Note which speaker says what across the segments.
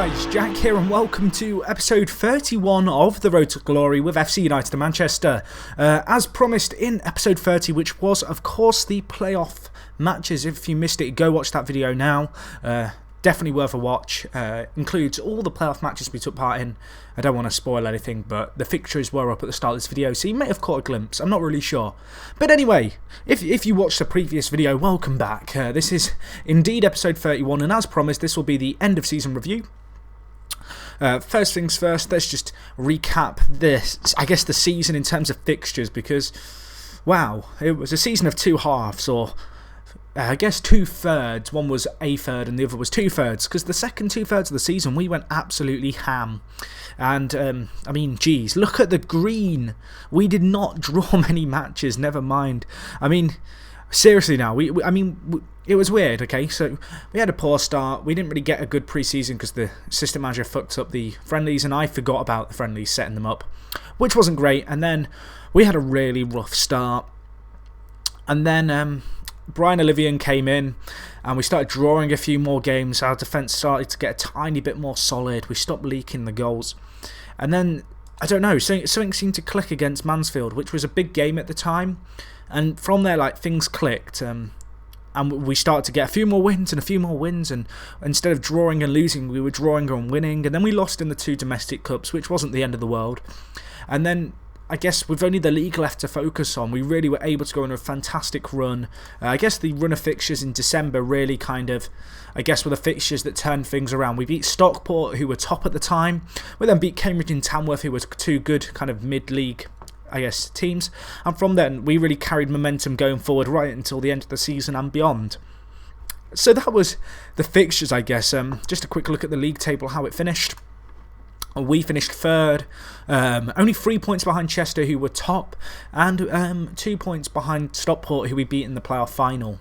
Speaker 1: guys, Jack here and welcome to episode 31 of The Road to Glory with FC United of Manchester. As promised in episode 30, which was of course the playoff matches. If you missed it, go watch that video now. Definitely worth a watch. Includes all the playoff matches we took part in. I don't want to spoil anything, but the fixtures were up at the start of this video, so you may have caught a glimpse. I'm not really sure. But anyway, if you watched the previous video, welcome back. This is indeed episode 31, and as promised, this will be the end of season review. First things first, let's just recap this, I guess, the season in terms of fixtures, because, wow, it was a season of two halves, or I guess 2/3. One was a third and the other was 2/3, because the second 2/3 of the season we went absolutely ham. And I mean, geez, look at the green. We did not draw many matches, never mind. I mean, seriously now, it was weird, okay? So we had a poor start. We didn't really get a good pre-season because the assistant manager fucked up the friendlies, and I forgot about the friendlies, setting them up, which wasn't great. And then we had a really rough start. And then Brian Olivian came in and we started drawing a few more games. Our defence started to get a tiny bit more solid. We stopped leaking the goals. And then, I don't know, something seemed to click against Mansfield, which was a big game at the time. And from there, like, things clicked. And we started to get a few more wins and a few more wins. And instead of drawing and losing, we were drawing and winning. And then we lost in the two domestic cups, which wasn't the end of the world. And then, I guess with only the league left to focus on, we really were able to go on a fantastic run. I guess the run of fixtures in December really kind of, I guess, were the fixtures that turned things around. We beat Stockport, who were top at the time. We then beat Cambridge and Tamworth, who were two good kind of mid-league, I guess, teams. And from then, we really carried momentum going forward right until the end of the season and beyond. So that was the fixtures, I guess. Just a quick look at the league table, how it finished. We finished third, only 3 points behind Chester, who were top, and 2 points behind Stockport, who we beat in the playoff final.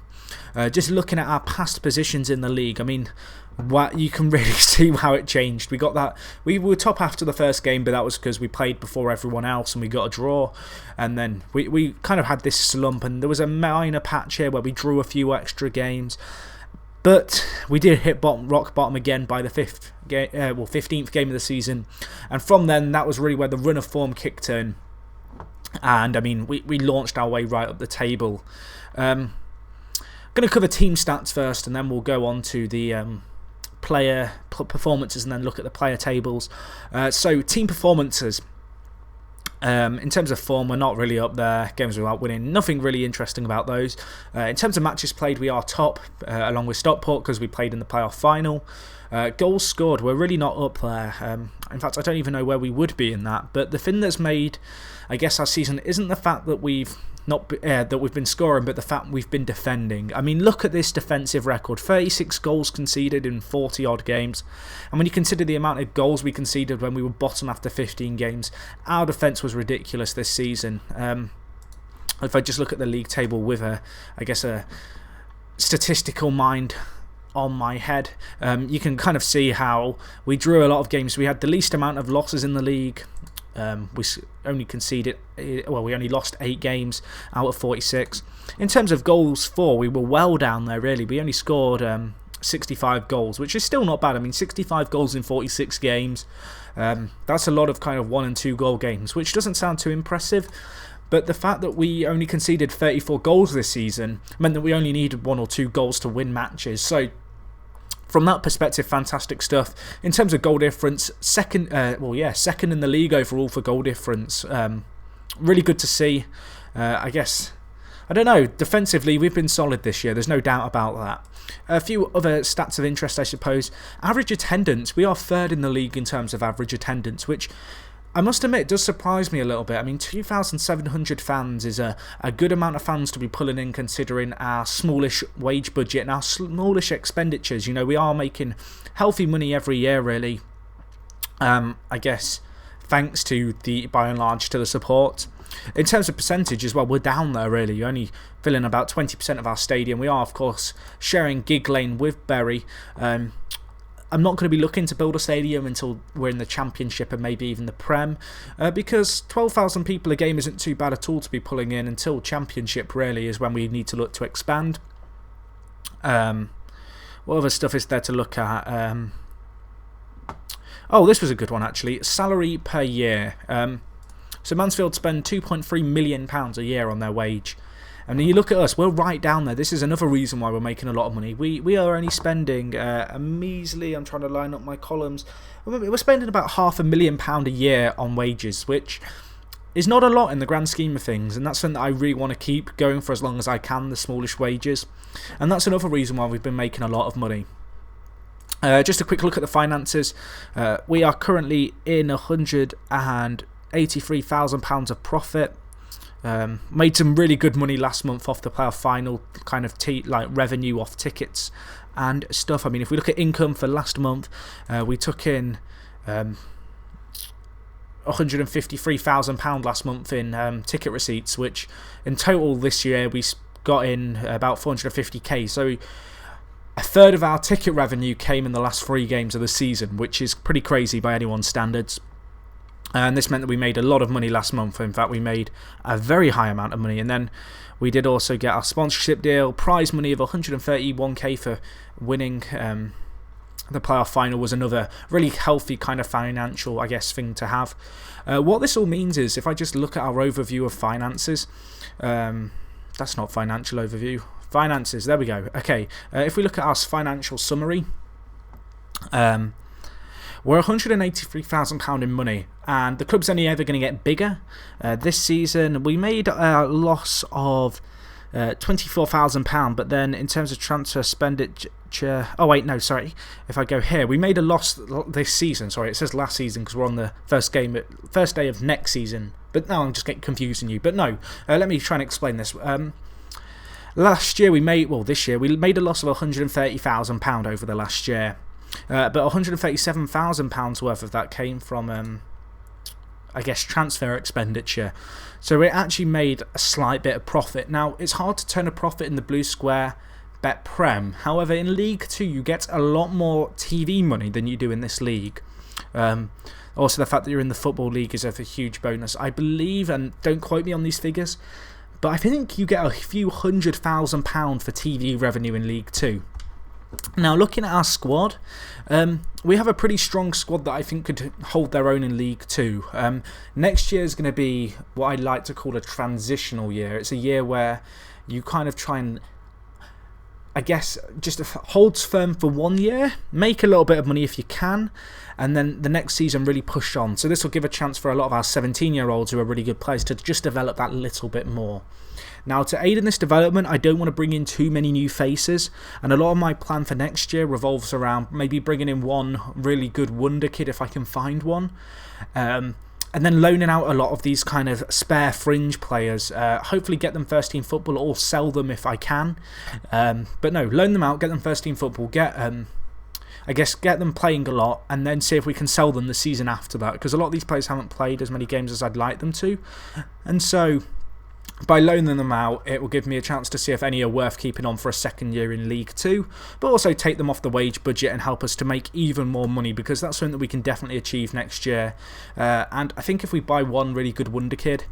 Speaker 1: Just looking at our past positions in the league, I mean, you can really see how it changed. We got that. We were top after the first game, but that was because we played before everyone else and we got a draw. And then we kind of had this slump, and there was a minor patch here where we drew a few extra games. But we did hit rock bottom again by the 15th game of the season. And from then, that was really where the run of form kicked in. And, I mean, we launched our way right up the table. I'm going to cover team stats first, and then we'll go on to the player performances and then look at the player tables. So, team performances. In terms of form, we're not really up there. Games without winning, nothing really interesting about those. In terms of matches played, we are top, along with Stockport, because we played in the playoff final. Goals scored, we're really not up there. In fact, I don't even know where we would be in that. But the thing that's made, I guess, our season isn't the fact that we've been scoring, but the fact we've been defending. I mean, look at this defensive record: 36 goals conceded in 40 odd games. And when you consider the amount of goals we conceded when we were bottom after 15 games, our defence was ridiculous this season. If I just look at the league table with a statistical mind on my head, you can kind of see how we drew a lot of games. We had the least amount of losses in the league. We only lost 8 games out of 46. In terms of goals for, we were well down there, really. We only scored 65 goals, which is still not bad. I mean, 65 goals in 46 games. That's a lot of kind of 1 and 2 goal games, which doesn't sound too impressive. But the fact that we only conceded 34 goals this season meant that we only needed 1 or 2 goals to win matches. So, from that perspective, fantastic stuff. In terms of goal difference, second in the league overall for goal difference. Really good to see. I guess, I don't know, defensively we've been solid this year, there's no doubt about that. A few other stats of interest, I suppose. Average attendance, we are third in the league in terms of average attendance, which I must admit does surprise me a little bit. I mean, 2,700 fans is a good amount of fans to be pulling in, considering our smallish wage budget and our smallish expenditures. You know, we are making healthy money every year, really. I guess thanks to by and large, to the support. In terms of percentage as well, we're down there, really. You only fill in about 20% of our stadium. We are, of course, sharing gig lane with Bury. I'm not going to be looking to build a stadium until we're in the Championship and maybe even the Prem, because 12,000 people a game isn't too bad at all to be pulling in. Until Championship really is when we need to look to expand. What other stuff is there to look at? Oh, this was a good one, actually. Salary per year. So Mansfield spend £2.3 million a year on their wage. And you look at us, we're right down there. This is another reason why we're making a lot of money. We are only spending a measly, I'm trying to line up my columns, we're spending about £500,000 a year on wages, which is not a lot in the grand scheme of things. And that's something that I really want to keep going for as long as I can, the smallish wages. And that's another reason why we've been making a lot of money. Just a quick look at the finances. We are currently in £183,000 of profit. Made some really good money last month off the playoff final kind of revenue off tickets and stuff. I mean, if we look at income for last month, we took in £153,000 last month in ticket receipts, which in total this year we got in about 450k. So a third of our ticket revenue came in the last 3 games of the season, which is pretty crazy by anyone's standards. And this meant that we made a lot of money last month. In fact, we made a very high amount of money. And then we did also get our sponsorship deal, prize money of 131k for winning the playoff final was another really healthy kind of financial, I guess, thing to have. What this all means is, if I just look at our overview of finances, that's not financial overview. Finances, there we go. Okay, if we look at our financial summary, we're £183,000 in money, and the club's only ever going to get bigger. This season, we made a loss of £24,000, but then in terms of transfer expenditure, oh wait, no, sorry. If I go here, we made a loss this season. Sorry, it says last season because we're on the first day of next season. But now I'm just getting confusing you. But no, let me try and explain this. This year we made a loss of £130,000 over the last year. But £137,000 worth of that came from, I guess, transfer expenditure. So it actually made a slight bit of profit. Now, it's hard to turn a profit in the Blue Square Bet Prem. However, in League 2, you get a lot more TV money than you do in this league. Also, the fact that you're in the Football League is a huge bonus. I believe, and don't quote me on these figures, but I think you get a few £100,000 for TV revenue in League 2. Now, looking at our squad, we have a pretty strong squad that I think could hold their own in League 2. Next year is going to be what I'd like to call a transitional year. It's a year where you kind of try and, I guess, just holds firm for 1 year, make a little bit of money if you can, and then the next season really push on. So this will give a chance for a lot of our 17-year-olds who are really good players to just develop that little bit more. Now, to aid in this development, I don't want to bring in too many new faces, and a lot of my plan for next year revolves around maybe bringing in one really good wonder kid if I can find one, and then loaning out a lot of these kind of spare fringe players, hopefully get them first team football or sell them if I can, but no, loan them out, get them first team football, get them playing a lot, and then see if we can sell them the season after that, because a lot of these players haven't played as many games as I'd like them to, and so by loaning them out, it will give me a chance to see if any are worth keeping on for a second year in League 2, but also take them off the wage budget and help us to make even more money, because that's something that we can definitely achieve next year. And I think if we buy one really good wonder kid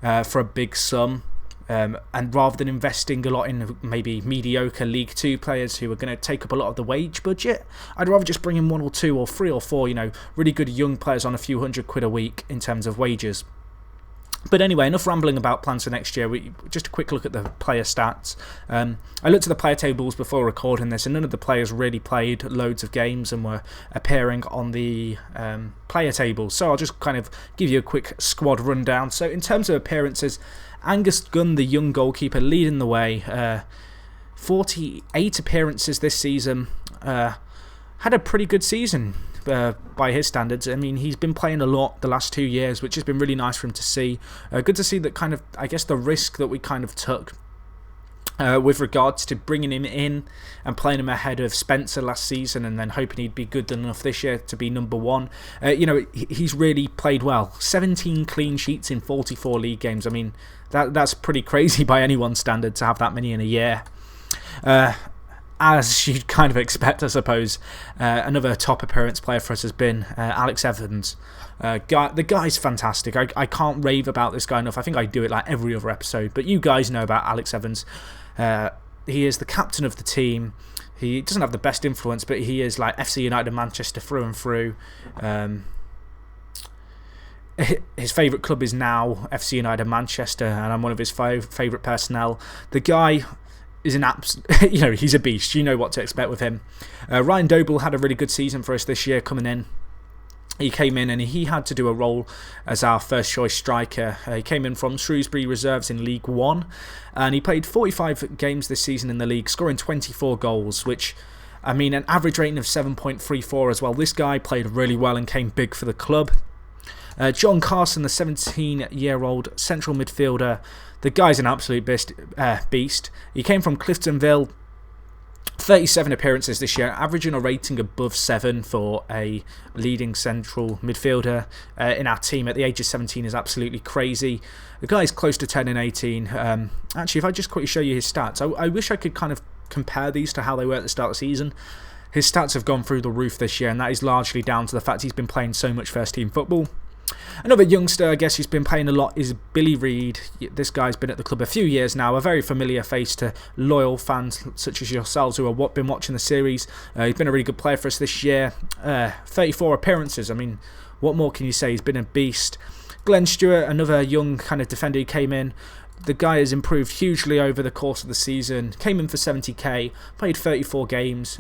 Speaker 1: for a big sum, and rather than investing a lot in maybe mediocre League 2 players who are going to take up a lot of the wage budget, I'd rather just bring in 1 or 2 or 3 or 4, really good young players on a few £100 a week in terms of wages. But anyway, enough rambling about plans for next year. Just a quick look at the player stats. I looked at the player tables before recording this, and none of the players really played loads of games and were appearing on the player tables. So I'll just kind of give you a quick squad rundown. So in terms of appearances, Angus Gunn, the young goalkeeper, leading the way. 48 appearances this season. Had a pretty good season. By his standards. I mean, he's been playing a lot the last 2 years, which has been really nice for him to see. Good to see that kind of, I guess, the risk that we kind of took with regards to bringing him in and playing him ahead of Spencer last season, and then hoping he'd be good enough this year to be number 1. He's really played well. 17 clean sheets in 44 league games. I mean, that's pretty crazy by anyone's standard to have that many in a year. As you'd kind of expect, I suppose, another top appearance player for us has been Alex Evans. The guy's fantastic. I can't rave about this guy enough. I think I do it like every other episode, but you guys know about Alex Evans. He is the captain of the team. He doesn't have the best influence, but he is like FC United and Manchester through and through. His favourite club is now FC United Manchester, and I'm one of his favourite personnel. The guy is an he's a beast. You know what to expect with him. Ryan Doble had a really good season for us this year coming in. He came in and he had to do a role as our first choice striker. He came in from Shrewsbury Reserves in League One, and he played 45 games this season in the league, scoring 24 goals, which, I mean, an average rating of 7.34 as well. This guy played really well and came big for the club. John Carson, the 17-year-old central midfielder, the guy's an absolute beast. He came from Cliftonville, 37 appearances this year, averaging a rating above 7 for a leading central midfielder in our team at the age of 17 is absolutely crazy. The guy's close to 10 and 18. Actually, if I just quickly show you his stats, I wish I could kind of compare these to how they were at the start of the season. His stats have gone through the roof this year, and that is largely down to the fact he's been playing so much first-team football. Another youngster, I guess, who's been playing a lot is Billy Reid. This guy's been at the club a few years now, a very familiar face to loyal fans such as yourselves who have been watching the series. He's been a really good player for us this year. 34 appearances, I mean, what more can you say? He's been a beast. Glenn Stewart, another young kind of defender who came in. The guy has improved hugely over the course of the season. Came in for 70k, played 34 games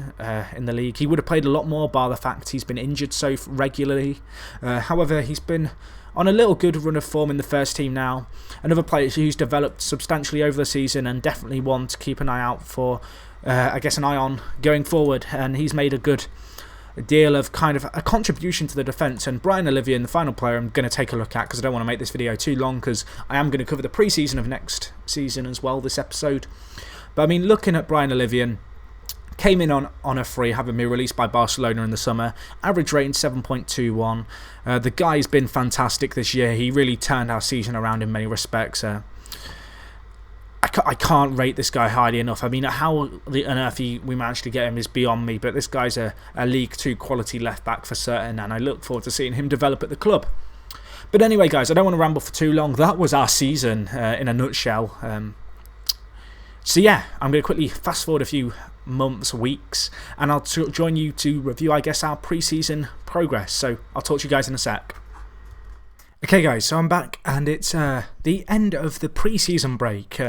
Speaker 1: in the league. He would have played a lot more, bar the fact he's been injured so regularly. However, he's been on a little good run of form in the first team now. Another player who's developed substantially over the season, and definitely one to keep an eye out for, I guess, an eye on going forward. And he's made a good deal of kind of a contribution to the defence. And Brian Olivier, the final player I'm going to take a look at, because I don't want to make this video too long, because I am going to cover the pre-season of next season as well, this episode. But I mean, looking at Brian Olivier, came in on a free, having been released by Barcelona in the summer. Average rating 7.21. The guy's been fantastic this year. He really turned our season around in many respects. I can't rate this guy highly enough. I mean, how on earth we managed to get him is beyond me, but this guy's a League 2 quality left-back for certain, and I look forward to seeing him develop at the club. But anyway, guys, I don't want to ramble for too long. That was our season in a nutshell. So yeah, I'm going to quickly fast-forward a few months, weeks, and I'll join you to review, I guess, our pre-season progress. So I'll talk to you guys in a sec. Okay guys, so I'm back, and it's the end of the pre-season break.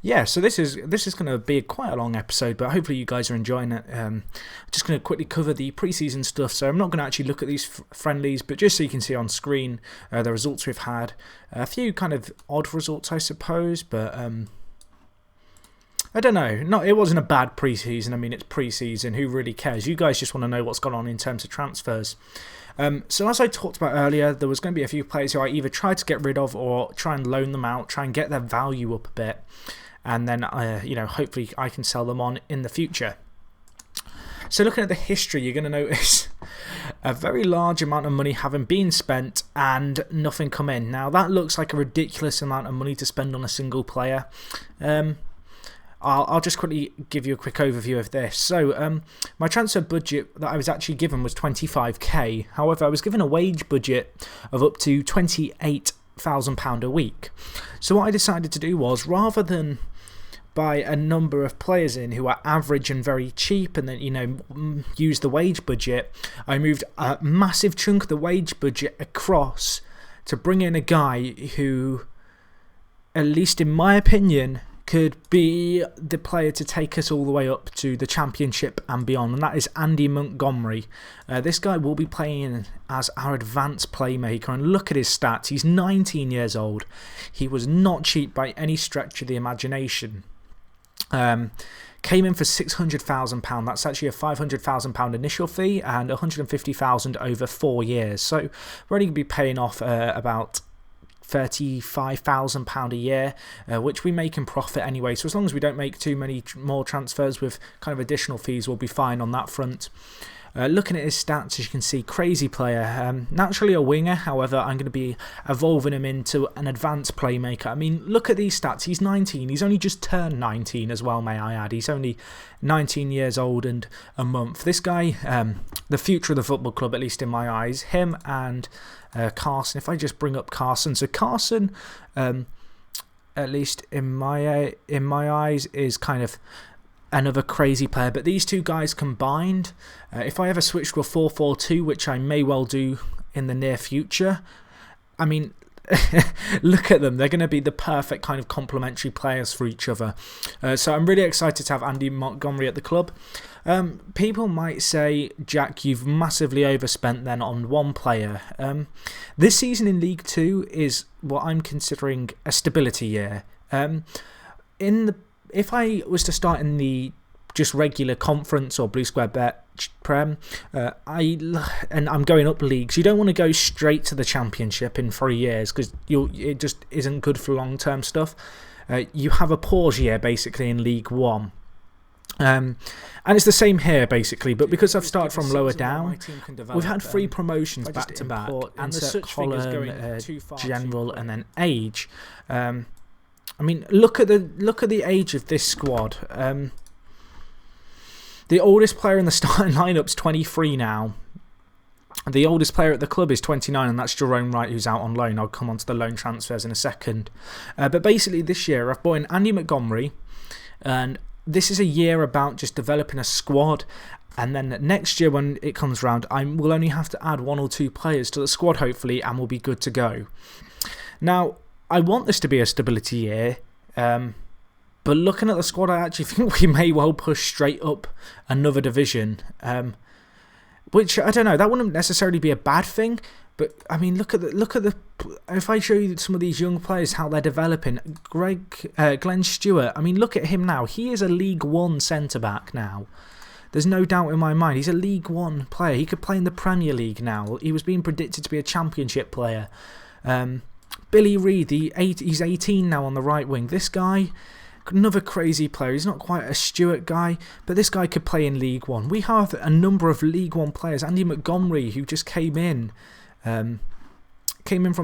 Speaker 1: Yeah, so this is going to be quite a long episode, but hopefully you guys are enjoying it. I'm just going to quickly cover the pre-season stuff, so I'm not going to actually look at these friendlies, but just so you can see on screen the results we've had. A few kind of odd results, I suppose, but I don't know. It wasn't a bad pre-season. I mean, it's pre-season. Who really cares? You guys just want to know what's gone on in terms of transfers. So as I talked about earlier, there was going to be a few players who I either tried to get rid of or try and loan them out, try and get their value up a bit, and then hopefully I can sell them on in the future. So looking at the history, you're going to notice a very large amount of money having been spent and nothing come in. Now that looks like a ridiculous amount of money to spend on a single player. I'll just quickly give you a quick overview of this. So, my transfer budget that I was actually given was 25k. However, I was given a wage budget of up to £28,000 a week. So what I decided to do was, rather than buy a number of players in who are average and very cheap and then, use the wage budget, I moved a massive chunk of the wage budget across to bring in a guy who, at least in my opinion, could be the player to take us all the way up to the Championship and beyond, and that is Andy Montgomery. This guy will be playing as our advanced playmaker, and look at his stats. He's 19 years old. He was not cheap by any stretch of the imagination. Came in for £600,000. That's actually a £500,000 initial fee and £150,000 over 4 years. So we're only going to be paying off about £35,000 a year, which we make in profit anyway. So as long as we don't make too many more transfers with kind of additional fees, we'll be fine on that front. Looking at his stats, as you can see, crazy player. Naturally a winger, however, I'm going to be evolving him into an advanced playmaker. I mean, look at these stats. He's 19. He's only just turned 19 as well, may I add. He's only 19 years old and a month. This guy, the future of the football club, at least in my eyes. Him and Carson. If I just bring up Carson. So Carson, at least in my eyes, is kind of another crazy player. But these two guys combined, if I ever switch to a 4-4-2, which I may well do in the near future, I mean, look at them. They're going to be the perfect kind of complementary players for each other. So I'm really excited to have Andy Montgomery at the club. People might say, Jack, you've massively overspent then on one player. This season in League 2 is what I'm considering a stability year. If I was to start in the just regular conference or Blue Square Bet Prem, and I'm going up leagues, you don't want to go straight to the Championship in 3 years because it just isn't good for long-term stuff. You have a pause year basically in League 1. And it's the same here basically, but because I've started from lower down, we've had 3 promotions back to back, and there's such figures going general and then age. I mean, look at the age of this squad. The oldest player in the starting lineup's 23 now. The oldest player at the club is 29, and that's Jerome Wright, who's out on loan. I'll come on to the loan transfers in a second. But basically this year I've brought in Andy Montgomery, and this is a year about just developing a squad, and then next year when it comes round, we'll only have to add 1 or 2 players to the squad hopefully, and we'll be good to go. Now, I want this to be a stability year, but looking at the squad, I actually think we may well push straight up another division, which, I don't know, that wouldn't necessarily be a bad thing. But I mean, look at the. If I show you some of these young players, how they're developing, Glenn Stewart. I mean, look at him now. He is a League 1 centre back now. There's no doubt in my mind. He's a League 1 player. He could play in the Premier League now. He was being predicted to be a Championship player. Billy Reid, he's 18 now on the right wing. This guy, another crazy player. He's not quite a Stewart guy, but this guy could play in League 1. We have a number of League 1 players. Andy Montgomery, who just came in from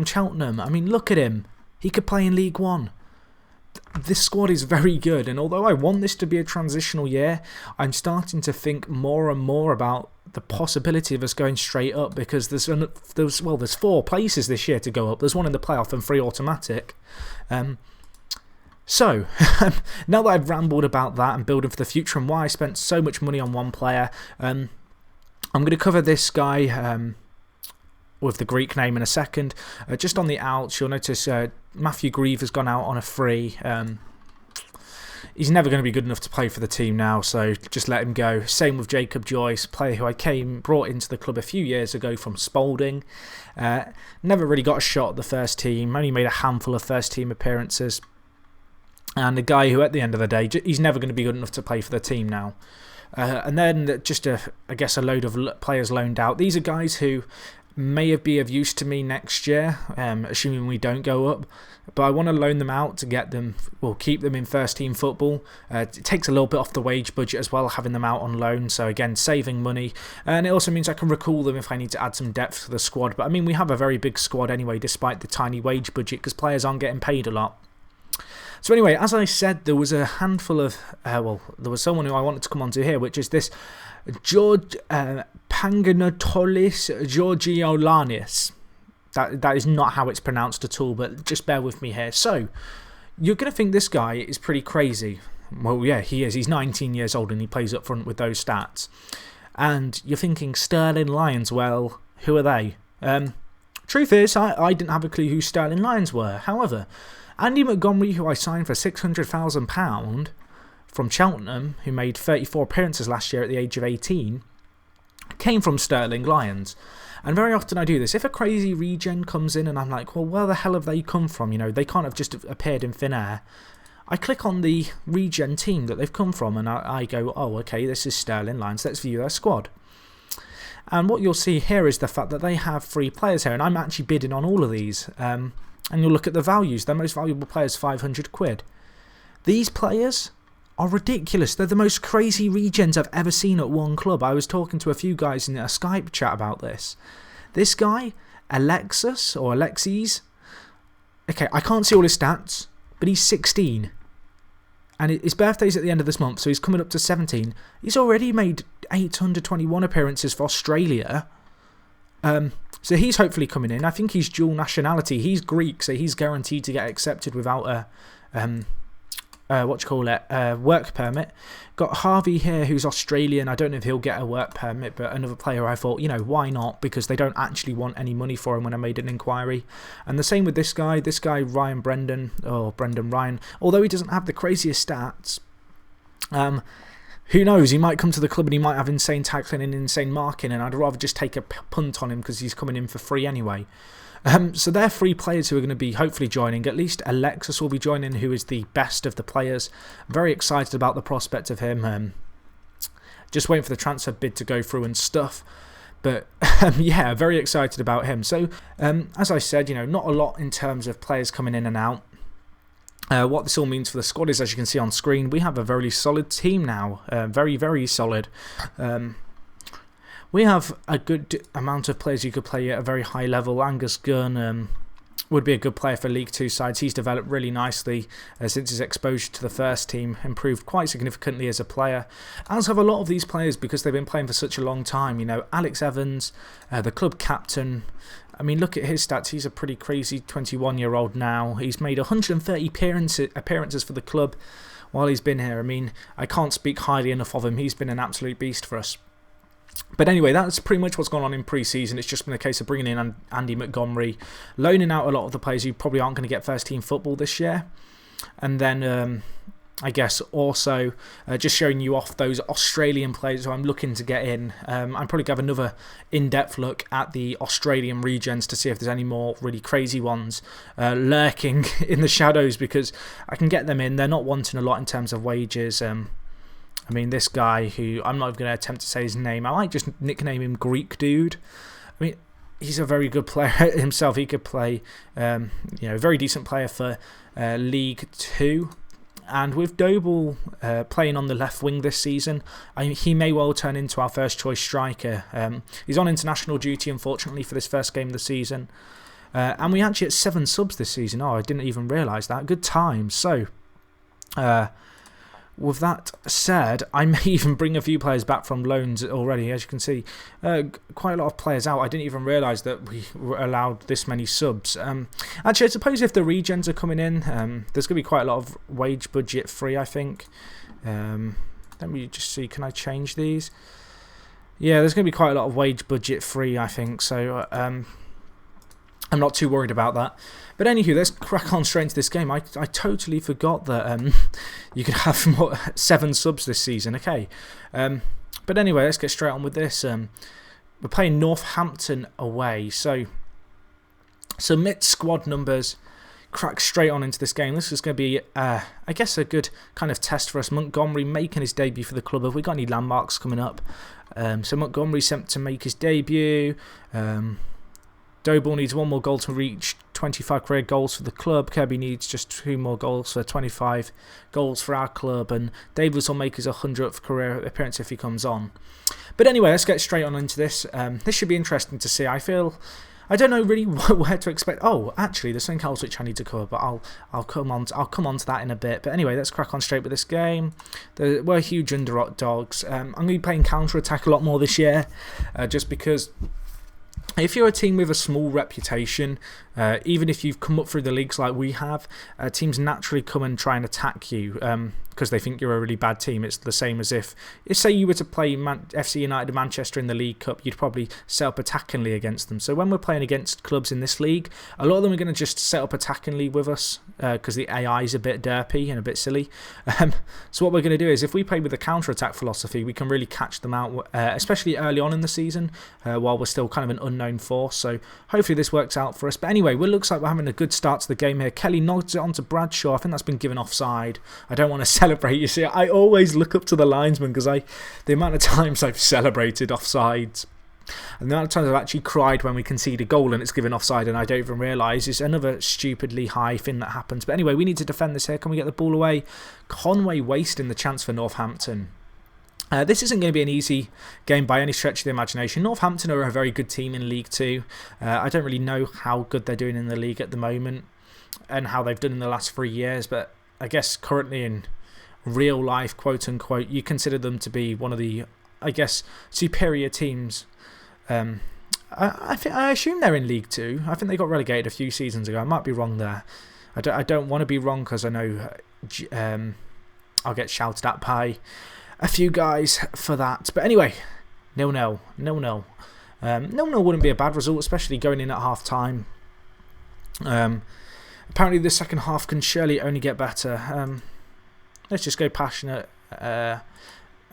Speaker 1: Cheltenham. I mean, look at him. He could play in League 1. This squad is very good, and although I want this to be a transitional year, I'm starting to think more and more about the possibility of us going straight up, because there's 4 places this year to go up. There's 1 in the playoff and 3 automatic. So, now that I've rambled about that and building for the future and why I spent so much money on one player, I'm going to cover this guy with the Greek name in a second. Just on the outs, you'll notice Matthew Grieve has gone out on a free. He's never going to be good enough to play for the team now, so just let him go. Same with Jacob Joyce, player who I brought into the club a few years ago from Spalding. Never really got a shot at the first team, only made a handful of first team appearances. And a guy who, at the end of the day, he's never going to be good enough to play for the team now. And then just, I guess, a load of players loaned out. These are guys who may be of use to me next year, assuming we don't go up. But I want to loan them out to get them, keep them in first team football. It takes a little bit off the wage budget as well, having them out on loan. So again, saving money. And it also means I can recall them if I need to add some depth to the squad. But I mean, we have a very big squad anyway, despite the tiny wage budget, because players aren't getting paid a lot. So anyway, as I said, there was a handful of, there was someone who I wanted to come on to here, which is this George Panganatolis Georgiolanis. That is not how it's pronounced at all, but just bear with me here. So, you're going to think this guy is pretty crazy. Well, yeah, he is. He's 19 years old and he plays up front with those stats. And you're thinking, Sterling Lions, well, who are they? Truth is, I didn't have a clue who Sterling Lions were. However, Andy Montgomery, who I signed for £600,000 from Cheltenham, who made 34 appearances last year at the age of 18, came from Sterling Lions. And very often I do this. If a crazy regen comes in and I'm like, well, where the hell have they come from? You know, they can't have just appeared in thin air. I click on the regen team that they've come from and I go, oh, okay, this is Sterling Lions. Let's view their squad. And what you'll see here is the fact that they have 3 players here. And I'm actually bidding on all of these. And you'll look at the values. Their most valuable player is £500. These players are ridiculous. They're the most crazy regens I've ever seen at one club. I was talking to a few guys in a Skype chat about this. This guy, Alexis, okay, I can't see all his stats, but he's 16. And his birthday's at the end of this month, so he's coming up to 17. He's already made 821 appearances for Australia. So he's hopefully coming in. I think he's dual nationality. He's Greek, so he's guaranteed to get accepted without work permit. Got Harvey here, who's Australian. I don't know if he'll get a work permit, but another player I thought, why not? Because they don't actually want any money for him when I made an inquiry. And the same with this guy, Brendan Ryan. Although he doesn't have the craziest stats, who knows? He might come to the club and he might have insane tackling and insane marking, and I'd rather just take a punt on him because he's coming in for free anyway. So they're 3 players who are going to be hopefully joining. At least Alexis will be joining, who is the best of the players. I'm very excited about the prospect of him. Just waiting for the transfer bid to go through and stuff. But yeah, very excited about him. So as I said, not a lot in terms of players coming in and out. What this all means for the squad is, as you can see on screen, we have a very solid team now. Very, very solid. We have a good amount of players who could play at a very high level. Angus Gunn would be a good player for League 2 sides. He's developed really nicely since his exposure to the first team, improved quite significantly as a player. As have a lot of these players because they've been playing for such a long time. Alex Evans, the club captain. I mean, look at his stats. He's a pretty crazy 21-year-old now. He's made 130 appearances for the club while he's been here. I mean, I can't speak highly enough of him. He's been an absolute beast for us. But anyway, that's pretty much what's gone on in pre-season. It's just been a case of bringing in Andy Montgomery, loaning out a lot of the players who probably aren't going to get first-team football this year. And then, I guess, also just showing you off those Australian players who I'm looking to get in. I'm probably going to have another in-depth look at the Australian regions to see if there's any more really crazy ones lurking in the shadows, because I can get them in. They're not wanting a lot in terms of wages. I mean, this guy who I'm not even going to attempt to say his name. I might just nickname him Greek Dude. I mean, he's a very good player himself. He could play, a very decent player for League 2. And with Doble playing on the left wing this season, he may well turn into our first choice striker. He's on international duty, unfortunately, for this first game of the season. And we actually had 7 subs this season. Oh, I didn't even realise that. Good times. So, with that said, I may even bring a few players back from loans already. As you can see, quite a lot of players out. I didn't even realise that we were allowed this many subs. Actually, I suppose if the regens are coming in, there's going to be quite a lot of wage budget free, I think. Let me just see, can I change these? Yeah, there's going to be quite a lot of wage budget free, I think. So, I'm not too worried about that. But anywho, let's crack on straight into this game. I totally forgot that you could have 7 subs this season. Okay. But anyway, let's get straight on with this. We're playing Northampton away. So, submit squad numbers. Crack straight on into this game. This is going to be, I guess, a good kind of test for us. Montgomery making his debut for the club. Have we got any landmarks coming up? So Montgomery sent to make his debut. Doble needs 1 more goal to reach 25 career goals for the club. Kirby needs just 2 more goals for 25 goals for our club. And Davis will make his 100th career appearance if he comes on. But anyway, let's get straight on into this. This should be interesting to see. I don't know really where to expect. Oh, actually, there's something else which I need to cover, but I'll come on to that in a bit. But anyway, let's crack on straight with this game. We're huge underdogs. I'm going to be playing counter-attack a lot more this year, just because if you're a team with a small reputation, even if you've come up through the leagues like we have, teams naturally come and try and attack you because they think you're a really bad team. It's the same as if say you were to play FC United of Manchester in the League Cup, you'd probably set up attackingly against them. So when we're playing against clubs in this league, a lot of them are going to just set up attackingly with us because the AI is a bit derpy and a bit silly. So what we're going to do is, if we play with the counter-attack philosophy, we can really catch them out, especially early on in the season, while we're still kind of an unknown force. So hopefully this works out for us. But anyway, it looks like we're having a good start to the game here. Kelly nods it onto Bradshaw. I think that's been given offside. I don't want to celebrate. You see, I always look up to the linesman because the amount of times I've celebrated offsides and the amount of times I've actually cried when we concede a goal and it's given offside and I don't even realise is another stupidly high thing that happens. But anyway, we need to defend this here. Can we get the ball away? Conway wasting the chance for Northampton. This isn't going to be an easy game by any stretch of the imagination. Northampton are a very good team in League 2. I don't really know how good they're doing in the league at the moment and how they've done in the last 3 years, but I guess currently in real life, quote unquote, you consider them to be one of the, I guess, superior teams. I assume they're in League 2. I think they got relegated a few seasons ago. I might be wrong there. I don't want to be wrong because I know I'll get shouted at by a few guys for that. But anyway, 0-0. 0-0. 0-0 wouldn't be a bad result, especially going in at half-time. Apparently the second half can surely only get better. Let's just go passionate. I'm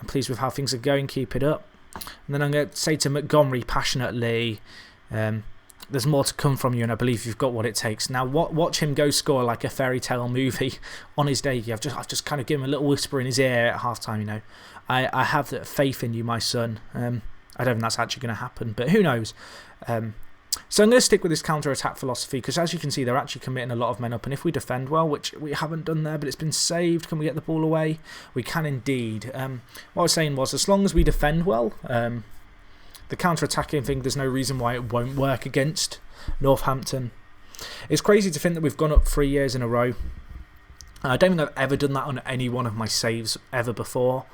Speaker 1: pleased with how things are going. Keep it up. And then I'm going to say to Montgomery passionately, there's more to come from you, and I believe you've got what it takes. Now, watch him go score like a fairy tale movie on his debut. I've just kind of given him a little whisper in his ear at halftime. You know, I have that faith in you, my son. I don't think that's actually going to happen, but who knows? So I'm going to stick with this counter-attack philosophy because, as you can see, they're actually committing a lot of men up. And if we defend well, which we haven't done there, but it's been saved, can we get the ball away? We can indeed. What I was saying was, as long as we defend well, the counter-attacking thing, there's no reason why it won't work against Northampton. It's crazy to think that we've gone up 3 years in a row. I don't think I've ever done that on any one of my saves ever before.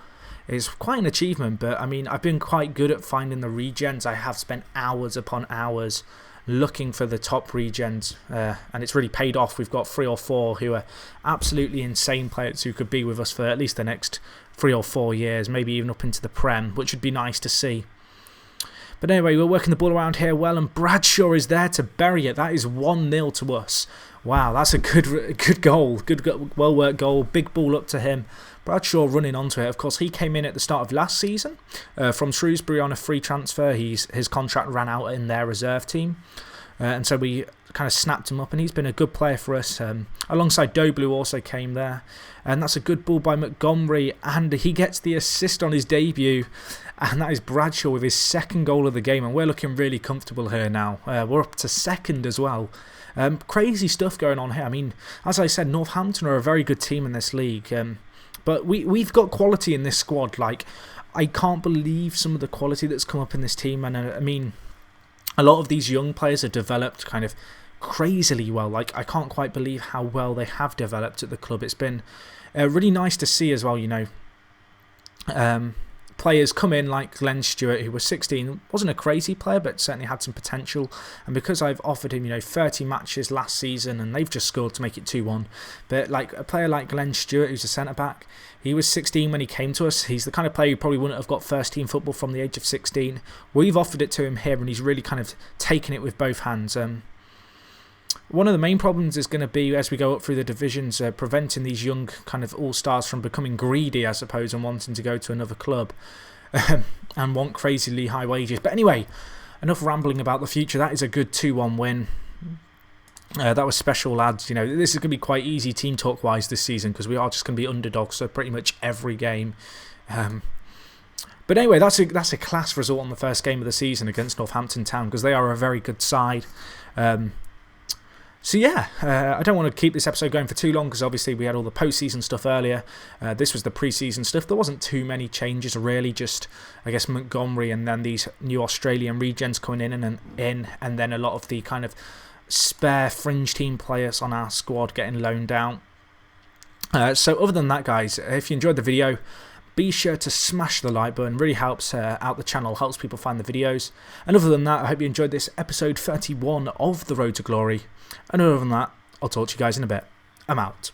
Speaker 1: It's quite an achievement, but I mean, I've been quite good at finding the regens. I have spent hours upon hours looking for the top regens, and it's really paid off. We've got 3 or 4 who are absolutely insane players who could be with us for at least the next 3 or 4 years, maybe even up into the Prem, which would be nice to see. But anyway, we're working the ball around here well, and Bradshaw is there to bury it. That is 1-0 to us. Wow, that's a good goal. Well-worked goal. Big ball up to him. Bradshaw running onto it. Of course, he came in at the start of last season from Shrewsbury on a free transfer. His contract ran out in their reserve team. And so we kind of snapped him up, and he's been a good player for us. Alongside Doblu also came there. And that's a good ball by Montgomery, and he gets the assist on his debut. And that is Bradshaw with his second goal of the game, and we're looking really comfortable here now. We're up to second as well. Crazy stuff going on here. I mean, as I said, Northampton are a very good team in this league. But we've got quality in this squad. Like, I can't believe some of the quality that's come up in this team. And I mean, a lot of these young players have developed kind of crazily well. Like, I can't quite believe how well they have developed at the club. It's been really nice to see as well, you know. Players come in like Glenn Stewart, who was 16, wasn't a crazy player, but certainly had some potential. And because I've offered him, you know, 30 matches last season, and they've just scored to make it 2-1. But like a player like Glenn Stewart, who's a centre-back, he was 16 when he came to us. He's the kind of player who probably wouldn't have got first-team football from the age of 16. We've offered it to him here, and he's really kind of taken it with both hands. One of the main problems is going to be, as we go up through the divisions, preventing these young kind of all-stars from becoming greedy, I suppose, and wanting to go to another club and want crazily high wages. But anyway, enough rambling about the future. That is a good 2-1 win. That was special, lads. You know, this is going to be quite easy team talk-wise this season because we are just going to be underdogs, so pretty much every game. But anyway, that's a class result on the first game of the season against Northampton Town because they are a very good side. So yeah, I don't want to keep this episode going for too long because obviously we had all the post-season stuff earlier. This was the pre-season stuff. There wasn't too many changes really, just I guess Montgomery and then these new Australian regens coming in and then a lot of the kind of spare fringe team players on our squad getting loaned out. So other than that, guys, if you enjoyed the video, be sure to smash the like button. Really helps out the channel, helps people find the videos. And other than that, I hope you enjoyed this episode 31 of The Road to Glory. And other than that, I'll talk to you guys in a bit. I'm out.